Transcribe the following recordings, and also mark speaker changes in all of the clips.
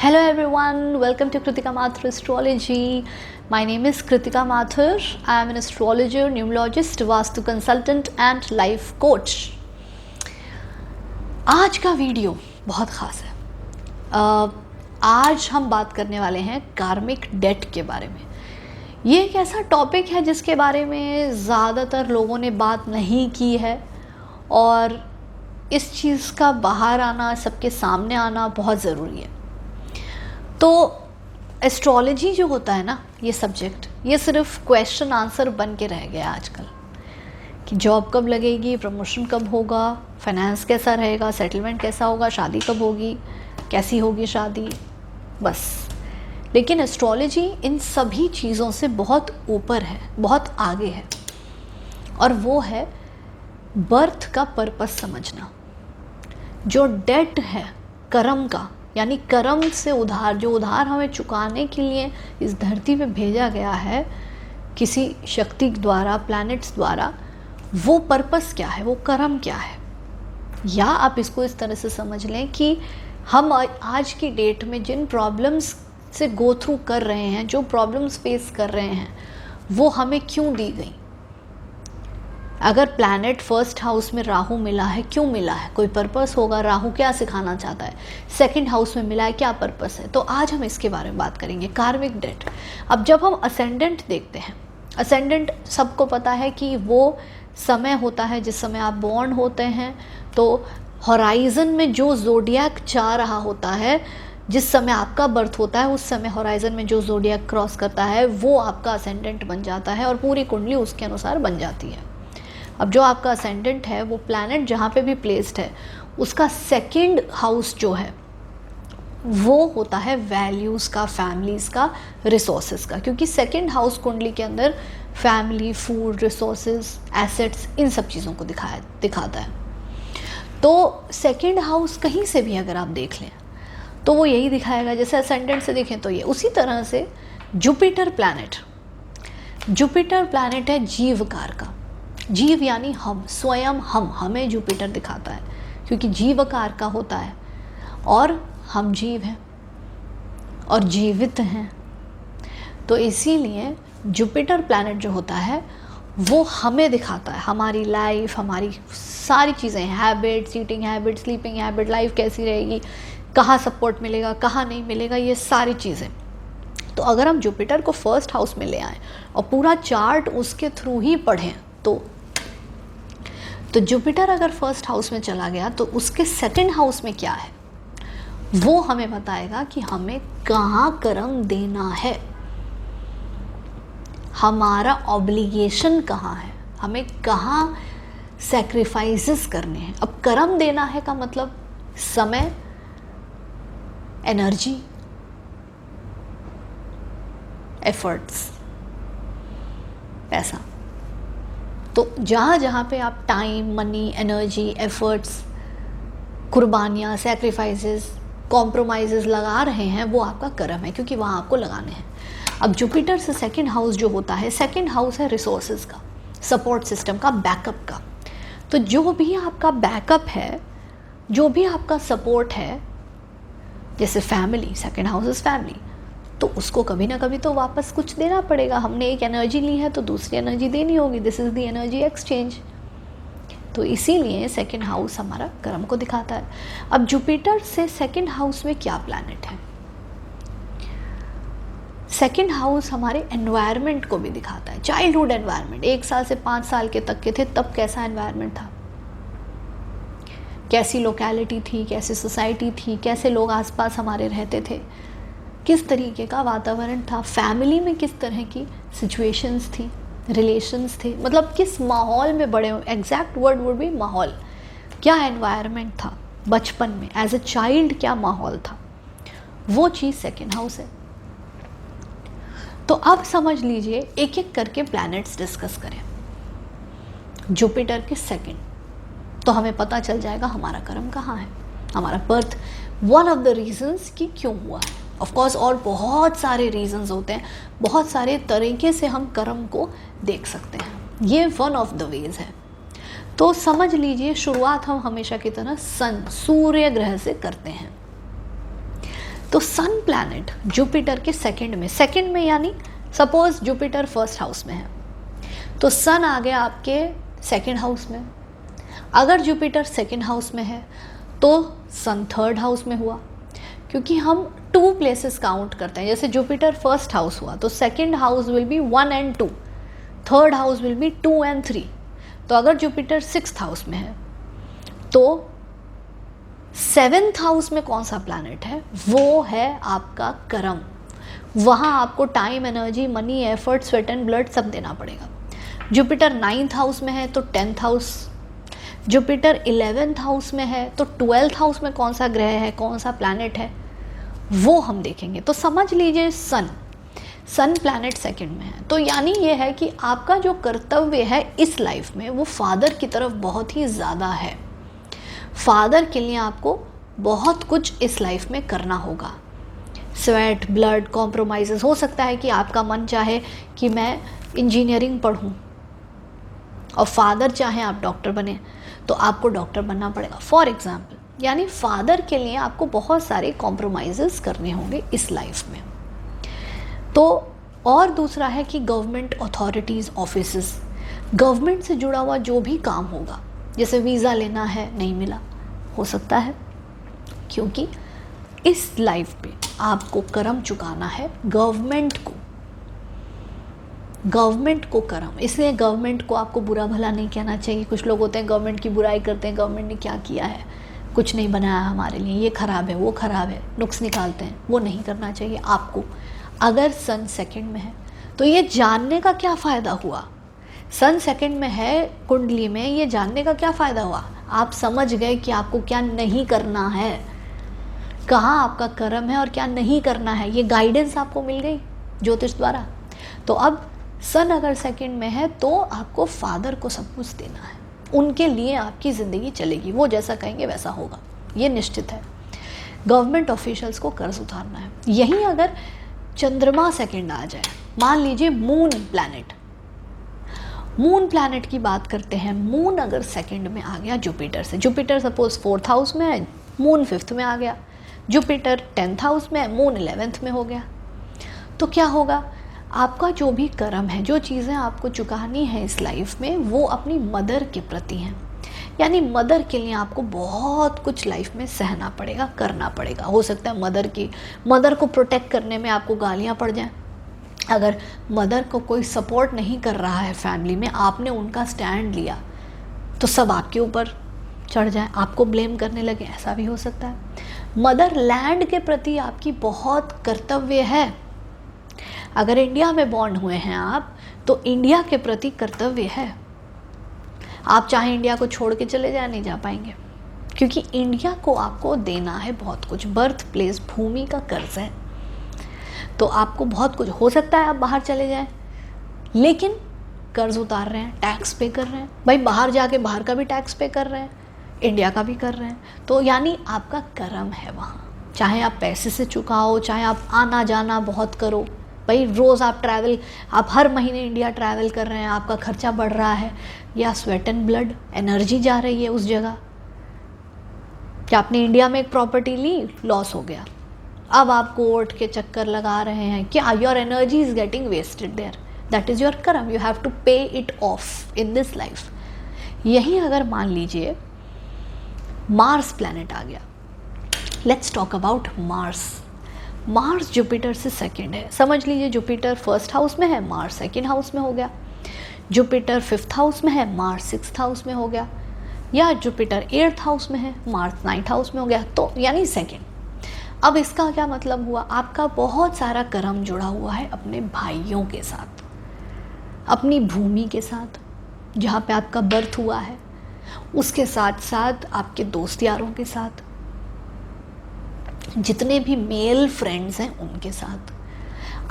Speaker 1: Hello everyone, welcome to Kritika Mathur Astrology. My name is Kritika Mathur. I am an astrologer, numerologist, vastu consultant and life coach. आज का video बहुत ख़ास है। आज हम बात करने वाले हैं कार्मिक डेट के बारे में। ये एक ऐसा टॉपिक है जिसके बारे में ज़्यादातर लोगों ने बात नहीं की है और इस चीज़ का बाहर आना, सबके सामने आना बहुत ज़रूरी है। तो एस्ट्रोलॉजी जो होता है ना, ये सब्जेक्ट, ये सिर्फ क्वेश्चन आंसर बन के रह गया आजकल कि जॉब कब लगेगी, प्रमोशन कब होगा, फाइनेंस कैसा रहेगा, सेटलमेंट कैसा होगा, शादी कब होगी, कैसी होगी शादी, बस। लेकिन एस्ट्रोलॉजी इन सभी चीज़ों से बहुत ऊपर है, बहुत आगे है, और वो है बर्थ का पर्पस समझना। जो डेट है कर्म का, यानी कर्म से उधार, जो उधार हमें चुकाने के लिए इस धरती पे भेजा गया है किसी शक्ति द्वारा, प्लैनेट्स द्वारा, वो पर्पस क्या है, वो कर्म क्या है। या आप इसको इस तरह से समझ लें कि हम आज की डेट में जिन प्रॉब्लम्स से गो थ्रू कर रहे हैं, जो प्रॉब्लम्स फेस कर रहे हैं, वो हमें क्यों दी गई। अगर प्लैनेट फर्स्ट हाउस में राहु मिला है, क्यों मिला है, कोई पर्पस होगा। राहु क्या सिखाना चाहता है। सेकंड हाउस में मिला है, क्या पर्पस है। तो आज हम इसके बारे में बात करेंगे, कार्मिक डेट। अब जब हम असेंडेंट देखते हैं, असेंडेंट सबको पता है कि वो समय होता है जिस समय आप बॉर्न होते हैं। तो हॉराइजन में जो ज़ोडिएक जा रहा होता है, जिस समय आपका बर्थ होता है, उस समय हॉराइजन में जो ज़ोडिएक क्रॉस करता है वो आपका असेंडेंट बन जाता है और पूरी कुंडली उसके अनुसार बन जाती है। अब जो आपका असेंडेंट है, वो प्लैनेट जहाँ पे भी प्लेस्ड है, उसका सेकंड हाउस जो है वो होता है वैल्यूज़ का, फैमिलीज़ का, रिसोर्सेज का। क्योंकि सेकंड हाउस कुंडली के अंदर फैमिली, फूड, रिसोर्सेज, एसेट्स, इन सब चीज़ों को दिखाता है। तो सेकंड हाउस कहीं से भी अगर आप देख लें तो वो यही दिखाएगा। जैसे असेंडेंट से देखें तो ये, उसी तरह से जुपिटर प्लैनेट है जीवकार का। जीव यानी हम, स्वयं हमें जुपिटर दिखाता है क्योंकि जीवकार का होता है और हम जीव हैं और जीवित हैं। तो इसीलिए जुपिटर प्लैनेट जो होता है वो हमें दिखाता है हमारी लाइफ, हमारी सारी चीज़ें, habits, eating habit, sleeping habit, life कैसी रहेगी, कहाँ सपोर्ट मिलेगा, कहाँ नहीं मिलेगा, ये सारी चीज़ें। तो अगर हम जुपिटर को फर्स्ट हाउस में ले आएँ और पूरा चार्ट उसके थ्रू ही पढ़ें तो जुपिटर अगर फर्स्ट हाउस में चला गया तो उसके सेकंड हाउस में क्या है वो हमें बताएगा कि हमें कहाँ कर्म देना है, हमारा ऑब्लिगेशन कहाँ है, हमें कहाँ सैक्रिफाइसेस करने हैं। अब कर्म देना है का मतलब समय, एनर्जी, एफर्ट्स, पैसा। तो जहाँ जहाँ पे आप टाइम, मनी, एनर्जी, एफर्ट्स, कुर्बानियाँ, सैक्रिफाइसेस, कॉम्प्रोमाइज़ेस लगा रहे हैं, वो आपका कर्म है, क्योंकि वहाँ आपको लगाने हैं। अब जुपिटर से सेकंड हाउस जो होता है, सेकंड हाउस है रिसोर्सेज का, सपोर्ट सिस्टम का, बैकअप का। तो जो भी आपका बैकअप है, जो भी आपका सपोर्ट है, जैसे family, second house is family, तो उसको कभी ना कभी तो वापस कुछ देना पड़ेगा। हमने एक एनर्जी ली है तो दूसरी एनर्जी देनी होगी। This is the energy exchange. तो इसीलिए सेकंड हाउस हमारा कर्म को दिखाता है। अब जुपिटर से सेकंड हाउस में क्या प्लैनेट है। सेकंड हाउस हमारे एनवायरनमेंट को भी दिखाता है। चाइल्डहुड एनवायरनमेंट, 1 साल से 5 साल के तक के थे तब कैसा एनवायरनमेंट था, कैसी लोकेलिटी थी, कैसी सोसाइटी थी, कैसे लोग आसपास हमारे रहते थे, किस तरीके का वातावरण था, फैमिली में किस तरह की सिचुएशंस थी, रिलेशंस थे, मतलब किस माहौल में बड़े, एग्जैक्ट वर्ड वुड भी माहौल, क्या एनवायरनमेंट था बचपन में, एज अ चाइल्ड क्या माहौल था, वो चीज़ सेकंड हाउस है। तो अब समझ लीजिए, एक एक करके प्लैनेट्स डिस्कस करें। जुपिटर के सेकंड, तो हमें पता चल जाएगा हमारा कर्म कहाँ है, हमारा birth, one of the reasons कि क्यों हुआ है। ऑफ कोर्स और बहुत सारे रीजंस होते हैं, बहुत सारे तरीके से हम कर्म को देख सकते हैं, ये वन ऑफ द वेज है। तो समझ लीजिए, शुरुआत हम हमेशा की तरह सन, सूर्य ग्रह से करते हैं। तो सन प्लैनेट जुपिटर के सेकंड में यानी सपोज जुपिटर फर्स्ट हाउस में है तो सन आ गया आपके सेकंड हाउस में। अगर जुपिटर सेकंड हाउस में है तो सन थर्ड हाउस में हुआ, क्योंकि हम 2 प्लेसेस काउंट करते हैं। जैसे जुपिटर फर्स्ट हाउस हुआ तो second house will be 1 and 2, third house will be 2 and 3। तो अगर जुपिटर सिक्स्थ हाउस में है तो सेवेंथ हाउस में कौन सा प्लैनेट है, वो है आपका कर्म। वहाँ आपको time, energy, money, effort, sweat and blood सब देना पड़ेगा। जुपिटर 9th हाउस में है तो 10th house, Jupiter 11th house में है तो 12th हाउस में कौन सा ग्रह है, कौन सा प्लैनेट है, वो हम देखेंगे। तो समझ लीजिए सन प्लैनेट सेकंड में है तो यानी ये है कि आपका जो कर्तव्य है इस लाइफ में वो फादर की तरफ बहुत ही ज़्यादा है। फादर के लिए आपको बहुत कुछ इस लाइफ में करना होगा। Sweat, blood, compromise. हो सकता है कि आपका मन चाहे कि मैं इंजीनियरिंग पढ़ूं और फादर चाहे आप डॉक्टर बने तो आपको डॉक्टर बनना पड़ेगा फॉर एग्जाम्पल। यानी फादर के लिए आपको बहुत सारे कॉम्प्रोमाइज़ करने होंगे इस लाइफ में। तो और दूसरा है कि गवर्नमेंट अथॉरिटीज़, ऑफिसेस, गवर्नमेंट से जुड़ा हुआ जो भी काम होगा, जैसे वीज़ा लेना है नहीं मिला, हो सकता है क्योंकि इस लाइफ पे आपको कर्म चुकाना है गवर्नमेंट को कर्म। इसलिए गवर्नमेंट को आपको बुरा भला नहीं कहना चाहिए। कुछ लोग होते हैं गवर्नमेंट की बुराई करते हैं, गवर्नमेंट ने क्या किया है, कुछ नहीं बनाया हमारे लिए, ये ख़राब है, वो ख़राब है, नुक्स निकालते हैं, वो नहीं करना चाहिए आपको। अगर सन सेकंड में है तो ये जानने का क्या फ़ायदा हुआ, सन सेकंड में है कुंडली में, ये जानने का क्या फ़ायदा हुआ, आप समझ गए कि आपको क्या नहीं करना है, कहाँ आपका कर्म है और क्या नहीं करना है, ये गाइडेंस आपको मिल गई ज्योतिष द्वारा। तो अब सन अगर सेकंड में है तो आपको फादर को सब कुछ देना है, उनके लिए आपकी ज़िंदगी चलेगी, वो जैसा कहेंगे वैसा होगा, ये निश्चित है। गवर्नमेंट ऑफिशियल्स को कर्ज उतारना है। यहीं अगर चंद्रमा सेकंड आ जाए, मान लीजिए मून प्लैनेट की बात करते हैं। मून अगर सेकंड में आ गया जुपिटर से, जुपिटर सपोज 4th हाउस में है, मून 5th में आ गया, जुपिटर 10th हाउस में है, मून 11th में हो गया, तो क्या होगा, आपका जो भी कर्म है, जो चीज़ें आपको चुकानी है इस लाइफ में, वो अपनी मदर के प्रति हैं। यानी मदर के लिए आपको बहुत कुछ लाइफ में सहना पड़ेगा, करना पड़ेगा। हो सकता है मदर को प्रोटेक्ट करने में आपको गालियाँ पड़ जाएं। अगर मदर को कोई सपोर्ट नहीं कर रहा है फैमिली में, आपने उनका स्टैंड लिया तो सब आपके ऊपर चढ़ जाए, आपको ब्लेम करने लगे, ऐसा भी हो सकता है। मदर लैंड के प्रति आपकी बहुत कर्तव्य है। अगर इंडिया में बॉर्न हुए हैं आप तो इंडिया के प्रति कर्तव्य है। आप चाहे इंडिया को छोड़ के चले जाए, नहीं जा पाएंगे, क्योंकि इंडिया को आपको देना है बहुत कुछ। बर्थ प्लेस, भूमि का कर्ज है, तो आपको बहुत कुछ। हो सकता है आप बाहर चले जाएं, लेकिन कर्ज उतार रहे हैं, टैक्स पे कर रहे हैं। भाई बाहर जाके बाहर का भी टैक्स पे कर रहे हैं, इंडिया का भी कर रहे हैं, तो यानी आपका कर्म है वहाँ। चाहे आप पैसे से चुकाओ, चाहे आप आना जाना बहुत करो, भाई रोज़ आप हर महीने इंडिया ट्रैवल कर रहे हैं, आपका खर्चा बढ़ रहा है, या स्वेट एंड ब्लड, एनर्जी जा रही है उस जगह। क्या आपने इंडिया में एक प्रॉपर्टी ली, लॉस हो गया, अब आप कोर्ट के चक्कर लगा रहे हैं, क्या your energy is getting wasted there, that is your karma, you have to pay it off in this life. यही अगर मान लीजिए मार्स प्लैनेट आ गया, let's talk about Mars Jupiter से सेकंड है। समझ लीजिए जुपिटर 1st हाउस में है, मार्स 2nd हाउस में हो गया, जुपिटर 5th हाउस में है, मार्स 6th हाउस में हो गया, या जुपिटर 8th हाउस में है, मार्स 9th हाउस में हो गया, तो यानी सेकंड। अब इसका क्या मतलब हुआ, आपका बहुत सारा कर्म जुड़ा हुआ है अपने भाइयों के साथ, अपनी भूमि के साथ, जहाँ पे आपका बर्थ हुआ है, उसके साथ साथ आपके दोस्त यारों के साथ, जितने भी मेल फ्रेंड्स हैं उनके साथ।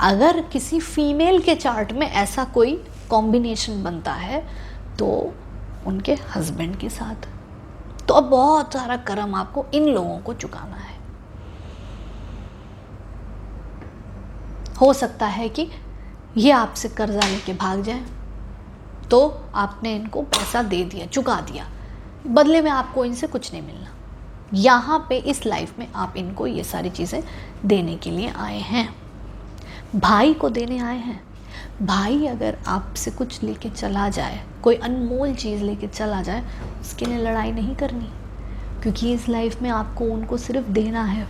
Speaker 1: अगर किसी फीमेल के चार्ट में ऐसा कोई कॉम्बिनेशन बनता है तो उनके हस्बैंड के साथ। तो अब बहुत सारा कर्म आपको इन लोगों को चुकाना है। हो सकता है कि ये आपसे कर्जा लेके भाग जाए, तो आपने इनको पैसा दे दिया, चुका दिया, बदले में आपको इनसे कुछ नहीं मिलना, यहाँ पे इस लाइफ में आप इनको ये सारी चीज़ें देने के लिए आए हैं। भाई को देने आए हैं। भाई अगर आपसे कुछ लेके चला जाए, कोई अनमोल चीज़ लेके चला जाए, उसके लिए लड़ाई नहीं करनी, क्योंकि इस लाइफ में आपको उनको सिर्फ देना है।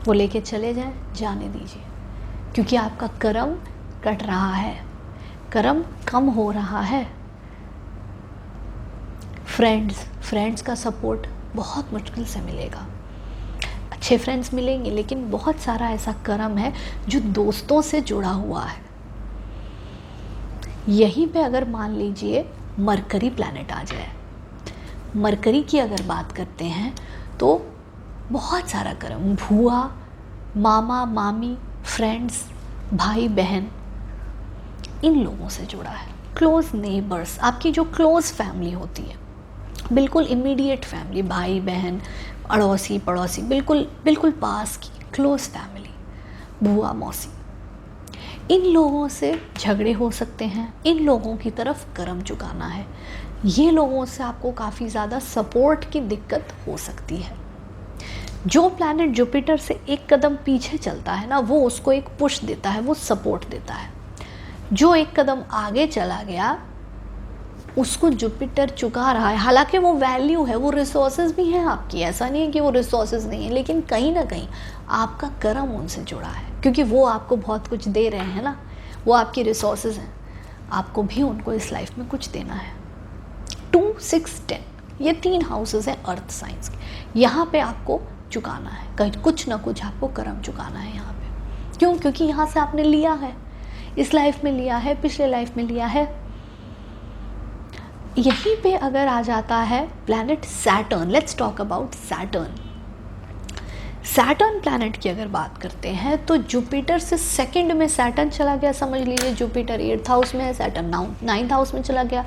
Speaker 1: वो लेके चले जाए, जाने दीजिए, क्योंकि आपका कर्म कट रहा है, कर्म कम हो रहा है। फ्रेंड्स का सपोर्ट बहुत मुश्किल से मिलेगा। अच्छे फ्रेंड्स मिलेंगे, लेकिन बहुत सारा ऐसा कर्म है जो दोस्तों से जुड़ा हुआ है। यहीं पे अगर मान लीजिए मरकरी प्लैनेट आ जाए, मरकरी की अगर बात करते हैं तो बहुत सारा कर्म, भूआ, मामा मामी, फ्रेंड्स, भाई बहन, इन लोगों से जुड़ा है। क्लोज नेबर्स, आपकी जो क्लोज फैमिली होती है, बिल्कुल इमीडिएट फैमिली, भाई बहन, अड़ोसी पड़ोसी, बिल्कुल पास की क्लोज फैमिली, बुआ मौसी, इन लोगों से झगड़े हो सकते हैं। इन लोगों की तरफ कर्म चुकाना है। ये लोगों से आपको काफ़ी ज़्यादा सपोर्ट की दिक्कत हो सकती है। जो प्लैनेट जुपिटर से एक कदम पीछे चलता है ना, वो उसको एक पुश देता है, वो सपोर्ट देता है। जो एक कदम आगे चला गया उसको जुपिटर चुका रहा है। हालांकि वो वैल्यू है, वो रिसोर्सेज भी हैं आपकी, ऐसा नहीं है कि वो रिसोर्सेज नहीं है, लेकिन कहीं ना कहीं आपका कर्म उनसे जुड़ा है, क्योंकि वो आपको बहुत कुछ दे रहे हैं ना, वो आपकी रिसोर्सेज हैं, आपको भी उनको इस लाइफ में कुछ देना है। 2, 6, 10 ये 3 हाउसेज हैं अर्थ साइंस के। यहाँ पे आपको चुकाना है, कहीं कुछ ना कुछ आपको कर्म चुकाना है यहाँ पे। क्यों? क्योंकि यहाँ से आपने लिया है, इस लाइफ में लिया है, पिछले लाइफ में लिया है। यहीं पे अगर आ जाता है planet Saturn, let's talk about Saturn. Saturn planet की अगर बात करते हैं तो जुपिटर से सेकंड में सैटर्न चला गया, समझ लीजिए जुपिटर 8th हाउस में है, सैटर्न 9th हाउस में चला गया।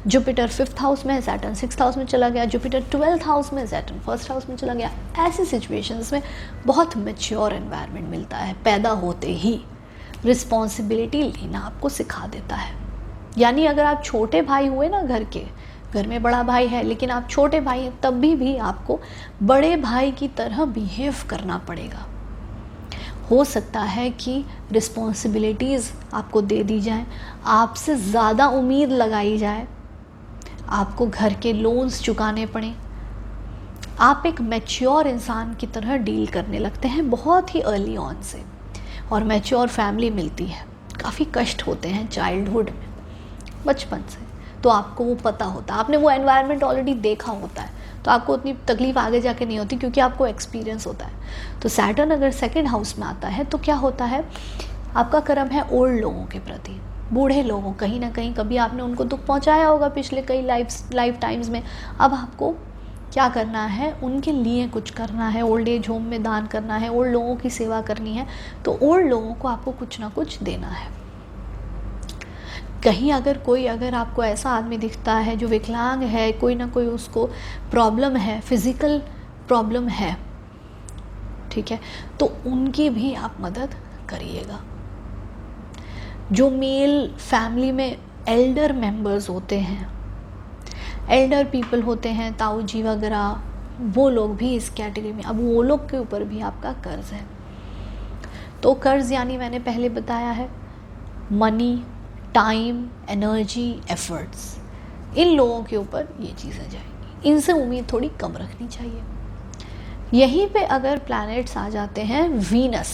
Speaker 1: जुपिटर 5th हाउस में है, सैटर्न 6th हाउस में चला गया। जुपिटर 12th हाउस में, सैटर्न 1st हाउस में चला गया। ऐसी सिचुएशंस में बहुत मैच्योर एनवायरनमेंट मिलता है। पैदा होते ही रिस्पॉन्सिबिलिटी लेना आपको सिखा देता है। यानी अगर आप छोटे भाई हुए ना, घर में बड़ा भाई है लेकिन आप छोटे भाई हैं, तब भी आपको बड़े भाई की तरह बिहेव करना पड़ेगा। हो सकता है कि रिस्पॉन्सिबिलिटीज़ आपको दे दी जाए, आपसे ज़्यादा उम्मीद लगाई जाए, आपको घर के लोन्स चुकाने पड़े, आप एक मैच्योर इंसान की तरह डील करने लगते हैं बहुत ही अर्ली ऑन से। और मैच्योर फैमिली मिलती है, काफ़ी कष्ट होते हैं चाइल्डहुड में, बचपन से, तो आपको वो पता होता है, आपने वो एनवायरनमेंट ऑलरेडी देखा होता है, तो आपको उतनी तकलीफ आगे जाके नहीं होती, क्योंकि आपको एक्सपीरियंस होता है। तो सैटर्न अगर सेकंड हाउस में आता है तो क्या होता है, आपका कर्म है ओल्ड लोगों के प्रति, बूढ़े लोगों, कहीं ना कहीं कभी आपने उनको दुख पहुंचाया होगा पिछले कई लाइफ टाइम्स में। अब आपको क्या करना है, उनके लिए कुछ करना है, ओल्ड एज होम में दान करना है, ओल्ड लोगों की सेवा करनी है, तो ओल्ड लोगों को आपको कुछ ना कुछ देना है। कहीं अगर आपको ऐसा आदमी दिखता है जो विकलांग है, कोई ना कोई उसको प्रॉब्लम है, फिज़िकल प्रॉब्लम है, ठीक है, तो उनकी भी आप मदद करिएगा। जो मेल फैमिली में एल्डर मेंबर्स होते हैं, एल्डर पीपल होते हैं, ताऊ जी वगैरह, वो लोग भी इस कैटेगरी में। अब वो लोग के ऊपर भी आपका कर्ज है। तो कर्ज यानी मैंने पहले बताया है, मनी, टाइम, एनर्जी, एफर्ट्स, इन लोगों के ऊपर ये चीज़ें जाएंगी। इनसे उम्मीद थोड़ी कम रखनी चाहिए। यहीं पे अगर प्लैनेट्स आ जाते हैं Venus,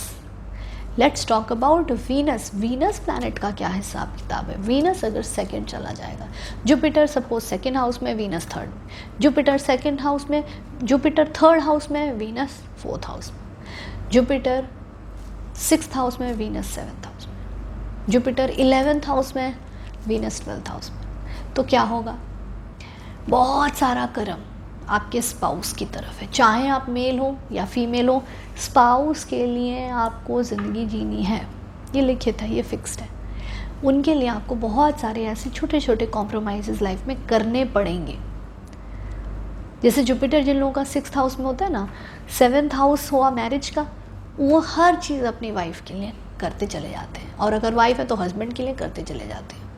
Speaker 1: let's talk about Venus. Venus planet का क्या हिसाब किताब है? वीनस अगर सेकंड चला जाएगा, जुपिटर सपोज सेकंड हाउस में, वीनस थर्ड में, जुपिटर सेकंड हाउस में, जुपिटर थर्ड हाउस में, वीनस फोर्थ हाउस में, जुपिटर 6th हाउस में, वीनस 7th हाउस में, जुपिटर 11th हाउस में, वीनस 12th हाउस में। तो क्या होगा, बहुत सारा कर्म आपके स्पाउस की तरफ है। चाहे आप मेल हो या फीमेल हो, स्पाउस के लिए आपको ज़िंदगी जीनी है, ये लिखित है, ये फिक्स्ड है। उनके लिए आपको बहुत सारे ऐसे छोटे छोटे कॉम्प्रोमाइज़ लाइफ में करने पड़ेंगे। जैसे जुपिटर जिन लोगों का 6th हाउस में होता है ना, 7th हाउस हुआ मैरिज का, वो हर चीज़ अपनी वाइफ के लिए करते चले जाते हैं, और अगर वाइफ है तो हस्बैंड के लिए करते चले जाते हैं।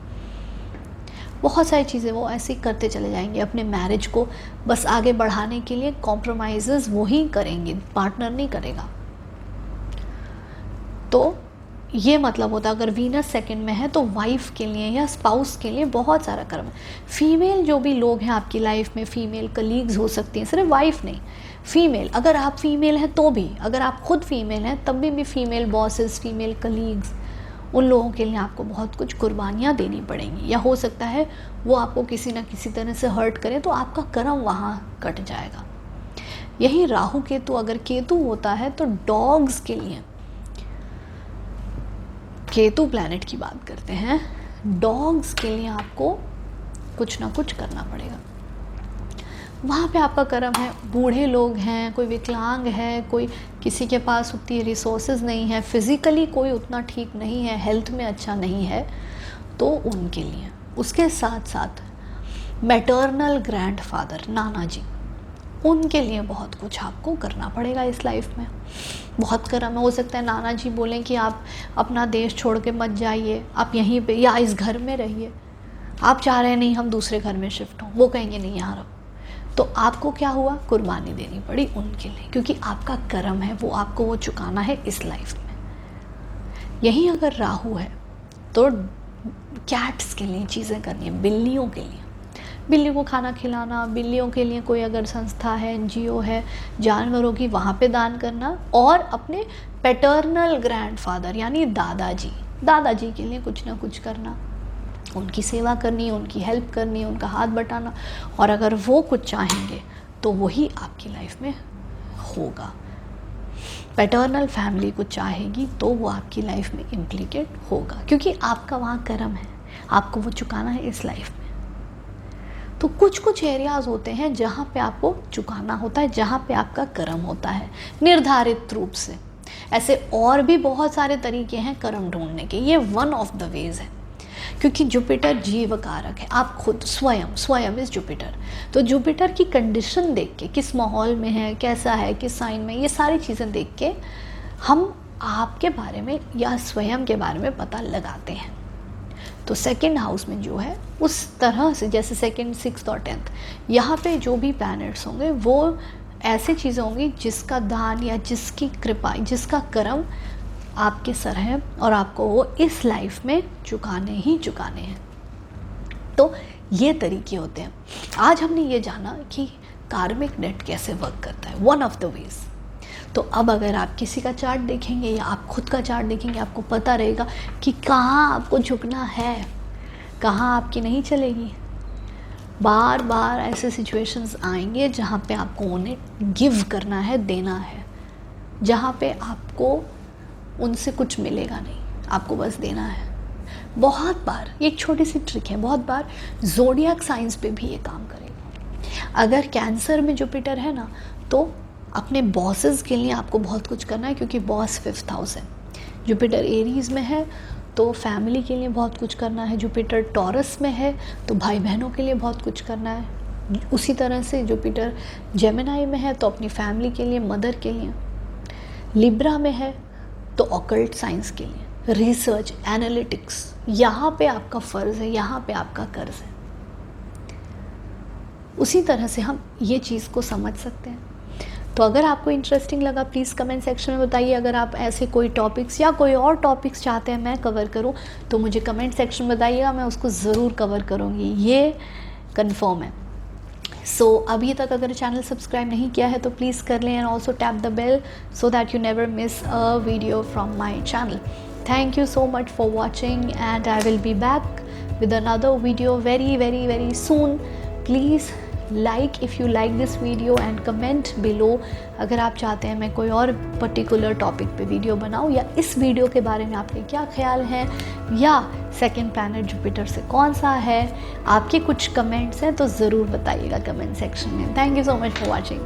Speaker 1: बहुत सारी चीज़ें वो ऐसे ही करते चले जाएंगे। अपने मैरिज को बस आगे बढ़ाने के लिए कॉम्प्रोमाइज़ वो ही करेंगे, पार्टनर नहीं करेगा। तो ये मतलब होता है अगर वीनस सेकंड में है तो वाइफ के लिए या स्पाउस के लिए बहुत सारा कर्म है। फीमेल जो भी लोग हैं आपकी लाइफ में, फीमेल कलीग्स हो सकती हैं, सिर्फ वाइफ नहीं, फीमेल, अगर आप फीमेल हैं तो भी, अगर आप खुद फीमेल हैं तब भी फीमेल बॉसेस, फीमेल कलीग्स, उन लोगों के लिए आपको बहुत कुछ कुर्बानियाँ देनी पड़ेंगी। या हो सकता है वो आपको किसी ना किसी तरह से हर्ट करें तो आपका कर्म वहाँ कट जाएगा। यही राहु केतु, अगर केतु होता है तो डॉग्स के लिए, केतु प्लैनेट की बात करते हैं, डॉग्स के लिए आपको कुछ ना कुछ करना पड़ेगा। वहाँ पे आपका कर्म है। बूढ़े लोग हैं, कोई विकलांग है, कोई किसी के पास उतनी रिसोर्सेज नहीं है, फिज़िकली कोई उतना ठीक नहीं है, हेल्थ में अच्छा नहीं है, तो उनके लिए। उसके साथ साथ मैटरनल ग्रैंडफादर, नाना जी, उनके लिए बहुत कुछ आपको करना पड़ेगा इस लाइफ में। बहुत कर्म है। हो सकता है नाना जी बोलें कि आप अपना देश छोड़ के मत जाइए, आप यहीं पे या इस घर में रहिए। आप चाह रहे हैं नहीं हम दूसरे घर में शिफ्ट हों, वो कहेंगे नहीं यहाँ रहो, तो आपको क्या हुआ, कुर्बानी देनी पड़ी उनके लिए, क्योंकि आपका कर्म है, वो आपको वो चुकाना है इस लाइफ में। यही अगर राहु है तो कैट्स के लिए चीज़ें करनी है, बिल्लियों के लिए, बिल्लियों को खाना खिलाना, बिल्लियों के लिए कोई अगर संस्था है, एनजीओ है, जानवरों की, वहाँ पे दान करना, और अपने पैटर्नल ग्रैंडफादर यानी दादाजी के लिए कुछ ना कुछ करना, उनकी सेवा करनी, उनकी हेल्प करनी, उनका हाथ बटाना। और अगर वो कुछ चाहेंगे तो वही आपकी लाइफ में होगा। पैटर्नल फैमिली कुछ चाहेगी तो वो आपकी लाइफ में इम्प्लीकेट होगा, क्योंकि आपका वहाँ कर्म है, आपको वो चुकाना है इस लाइफ में। तो कुछ कुछ एरियाज़ होते हैं जहाँ पे आपको चुकाना होता है, जहाँ पे आपका कर्म होता है निर्धारित रूप से। ऐसे और भी बहुत सारे तरीके हैं कर्म ढूंढने के, ये वन ऑफ द वेज है, क्योंकि जुपिटर जीव कारक है। आप खुद स्वयं इज जुपिटर, तो जुपिटर की कंडीशन देख के, किस माहौल में है, कैसा है, किस साइन में, ये सारी चीज़ें देख के हम आपके बारे में या स्वयं के बारे में पता लगाते हैं। तो सेकंड हाउस में जो है उस तरह से, जैसे सेकंड, सिक्स्थ और 10th, यहाँ पे जो भी प्लैनेट्स होंगे वो ऐसी चीज़ें होंगी जिसका दान या जिसकी कृपा, जिसका कर्म आपके सर है और आपको वो इस लाइफ में चुकाने हैं। तो ये तरीके होते हैं। आज हमने ये जाना कि कार्मिक डेट कैसे वर्क करता है, वन ऑफ द वेज। तो अब अगर आप किसी का चार्ट देखेंगे या आप खुद का चार्ट देखेंगे, आपको पता रहेगा कि कहाँ आपको झुकना है, कहाँ आपकी नहीं चलेगी। बार बार ऐसे सिचुएशंस आएंगे जहाँ पे आपको उन्हें गिव करना है, देना है, जहाँ पे आपको उनसे कुछ मिलेगा नहीं, आपको बस देना है। बहुत बार ये एक छोटी सी ट्रिक है, बहुत बार ज़ोडिएक साइंस पे भी ये काम करेगा। अगर कैंसर में जुपिटर है ना, तो अपने बॉसेस के लिए आपको बहुत कुछ करना है, क्योंकि बॉस 5th हाउस है। जुपिटर एरीज में है तो फैमिली के लिए बहुत कुछ करना है। जुपिटर टॉरस में है तो भाई बहनों के लिए बहुत कुछ करना है। उसी तरह से जुपिटर जेमिनाई में है तो अपनी फैमिली के लिए, मदर के लिए। लिब्रा में है तो ऑकल्ट साइंस के लिए, रिसर्च, एनालिटिक्स, यहाँ पे आपका फ़र्ज़ है, यहाँ पे आपका कर्ज है। उसी तरह से हम ये चीज़ को समझ सकते हैं। तो अगर आपको इंटरेस्टिंग लगा प्लीज़ कमेंट सेक्शन में बताइए। अगर आप ऐसे कोई टॉपिक्स या कोई और टॉपिक्स चाहते हैं मैं कवर करूं तो मुझे कमेंट सेक्शन में बताइएगा, मैं उसको ज़रूर कवर करूंगी, ये कंफर्म है। सो अभी तक अगर चैनल सब्सक्राइब नहीं किया है तो प्लीज़ कर लें, and also tap the bell so that you never miss a video from my channel. Thank you so much for watching, and I will be back with another video very soon. Please like if you like this video and comment below अगर आप चाहते हैं मैं कोई और particular topic पे video बनाऊँ, या इस वीडियो के बारे में आपके क्या ख्याल हैं, या सेकंड प्लैनेट जुपिटर से कौन सा है, आपके कुछ कमेंट्स हैं तो ज़रूर बताइएगा कमेंट सेक्शन में। Thank you so much for watching.